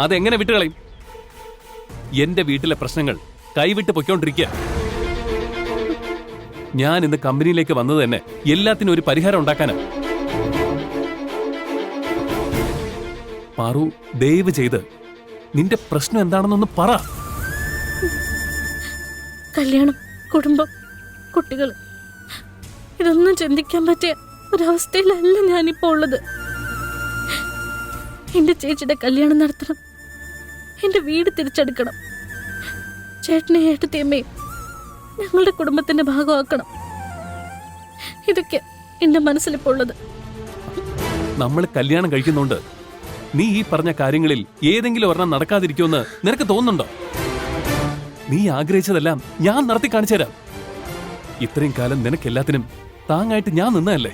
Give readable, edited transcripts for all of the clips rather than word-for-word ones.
അതെങ്ങനെ വിട്ടുകളയും? എന്റെ വീട്ടിലെ പ്രശ്നങ്ങൾ കൈവിട്ട് പൊയ്ക്കൊണ്ടിരിക്കുക. ഞാൻ ഇന്ന് കമ്പനിയിലേക്ക് വന്നത് തന്നെ എല്ലാത്തിനും ഒരു പരിഹാരം ഉണ്ടാക്കാനാ. പാറു, ദയവ് ചെയ്ത് നിന്റെ പ്രശ്നം എന്താണെന്നൊന്ന് പറ. കല്യാണം, കുടുംബം, കുട്ടികൾ, ഇതൊന്നും ചിന്തിക്കാൻ പറ്റിയ ഒരവസ്ഥയിലല്ല ഞാനിപ്പോ ഉള്ളത്. എന്റെ ചേച്ചിയുടെ കല്യാണം നടത്തണം, എന്റെ വീട് തിരിച്ചെടുക്കണം, ചേട്ടനെ ഏട്ടത്തിയമ്മയും ഞങ്ങളുടെ കുടുംബത്തിന്റെ ഭാഗമാക്കണം. ഇതൊക്കെ എന്റെ മനസ്സിലിപ്പോ ഉള്ളത്. നമ്മൾ കല്യാണം കഴിക്കുന്നുണ്ട് നീ ഈ പറഞ്ഞ കാര്യങ്ങളിൽ ഏതെങ്കിലും ഒരെണ്ണം നടക്കാതിരിക്കുമെന്ന് നിനക്ക് തോന്നുന്നുണ്ടോ? നീ ആഗ്രഹിച്ചതെല്ലാം ഞാൻ നടത്തി കാണിച്ചു തരാം. ഇത്രയും കാലം നിനക്കെല്ലാത്തിനും താങ്ങായിട്ട് ഞാൻ നിന്നതല്ലേ?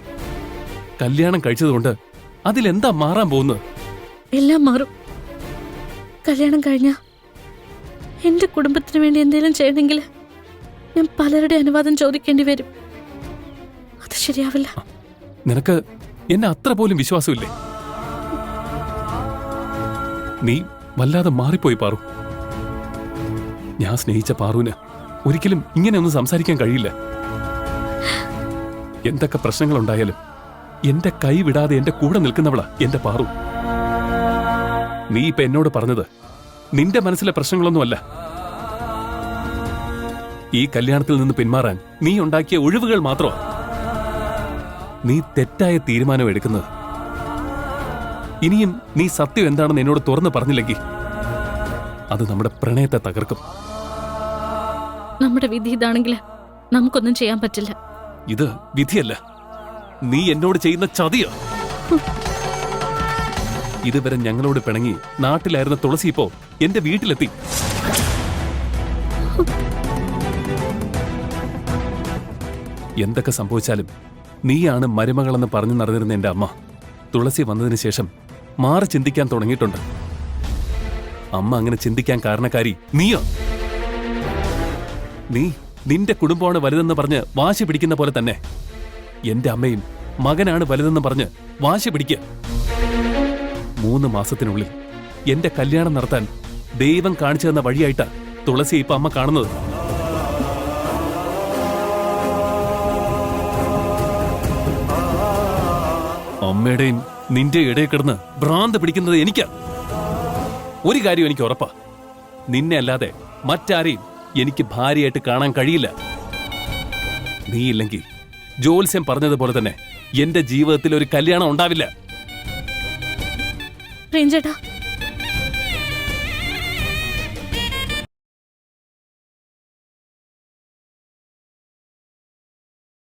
കല്യാണം കഴിച്ചതുകൊണ്ട് അതിലെന്താ മാറാൻ പോകുന്നത്? എല്ലാം മാറും. കല്യാണം കഴിഞ്ഞ എന്റെ കുടുംബത്തിന് വേണ്ടി എന്തെങ്കിലും ചെയ്യണമെങ്കിൽ ഞാൻ പലരുടെ അനുവാദം ചോദിക്കേണ്ടി വരും. അത് ശരിയാവില്ല. നിനക്ക് എന്നെ അത്ര പോലും വിശ്വാസമില്ലേ? നീ വല്ലാതെ മാറിപ്പോയി പാറു. ഞാൻ സ്നേഹിച്ച പാറുവിന് ഒരിക്കലും ഇങ്ങനെയൊന്നും സംസാരിക്കാൻ കഴിയില്ല. എന്തൊക്കെ പ്രശ്നങ്ങളുണ്ടായാലും എന്റെ കൈ വിടാതെ എന്റെ കൂടെ നിൽക്കുന്നവളാ എന്റെ പാറു. നീ ഇപ്പൊ എന്നോട് പറഞ്ഞത് നിന്റെ മനസ്സിലെ പ്രശ്നങ്ങളൊന്നുമല്ല. ഈ കല്യാണത്തിൽ നിന്ന് പിന്മാറാൻ നീ ഉണ്ടാക്കിയ ഒഴിവുകൾ മാത്രമാ. നീ തെറ്റായ തീരുമാനം എടുക്കുന്നത്. ഇനിയും നീ സത്യം എന്താണെന്ന് എന്നോട് തുറന്നു പറഞ്ഞില്ലെങ്കിൽ അത് നമ്മുടെ പ്രണയത്തെ തകർക്കും. നമ്മുടെ വിധി ഇതാണെങ്കിൽ നമുക്കൊന്നും ചെയ്യാൻ പറ്റില്ല. ഇത് വിധിയല്ല, നീ എന്നോട് ചെയ്യുന്ന ചതിയോ. ഇതുവരെ ഞങ്ങളോട് പിണങ്ങി നാട്ടിലായിരുന്ന തുളസി ഇപ്പോ എന്റെ വീട്ടിലെത്തി. എന്തൊക്കെ സംഭവിച്ചാലും നീയാണ് മരുമകളെന്ന് പറഞ്ഞു നടന്നിരുന്ന എന്റെ അമ്മ തുളസി വന്നതിന് ശേഷം മാറി ചിന്തിക്കാൻ തുടങ്ങിയിട്ടുണ്ട്. അമ്മ അങ്ങനെ ചിന്തിക്കാൻ കാരണക്കാരി നീയോ? നീ നിന്റെ കുടുംബമാണ് വലുതെന്ന് പറഞ്ഞ് വാശി പിടിക്കുന്ന പോലെ തന്നെ എന്റെ അമ്മയും മകനാണ് വലുതെന്ന് പറഞ്ഞ് വാശി പിടിക്കുക. 3 മാസത്തിനുള്ളിൽ എന്റെ കല്യാണം നടത്താൻ ദൈവം കാണിച്ചു തന്ന വഴിയായിട്ടാ തുളസി ഇപ്പൊ അമ്മ കാണുന്നത്. അമ്മയുടെയും നിന്റെ ഇടയിൽ കിടന്ന് ഭ്രാന്ത് പിടിക്കുന്നത് എനിക്കാ. ഒരു കാര്യം എനിക്ക് ഉറപ്പാ, നിന്നെ അല്ലാതെ മറ്റാരെയും എനിക്ക് ഭാര്യയായിട്ട് കാണാൻ കഴിയില്ല. നീയില്ലെങ്കിൽ ജോത്സ്യം പറഞ്ഞതുപോലെ തന്നെ എന്റെ ജീവിതത്തിൽ ഒരു കല്യാണം ഉണ്ടാവില്ല. ചേട്ടാ,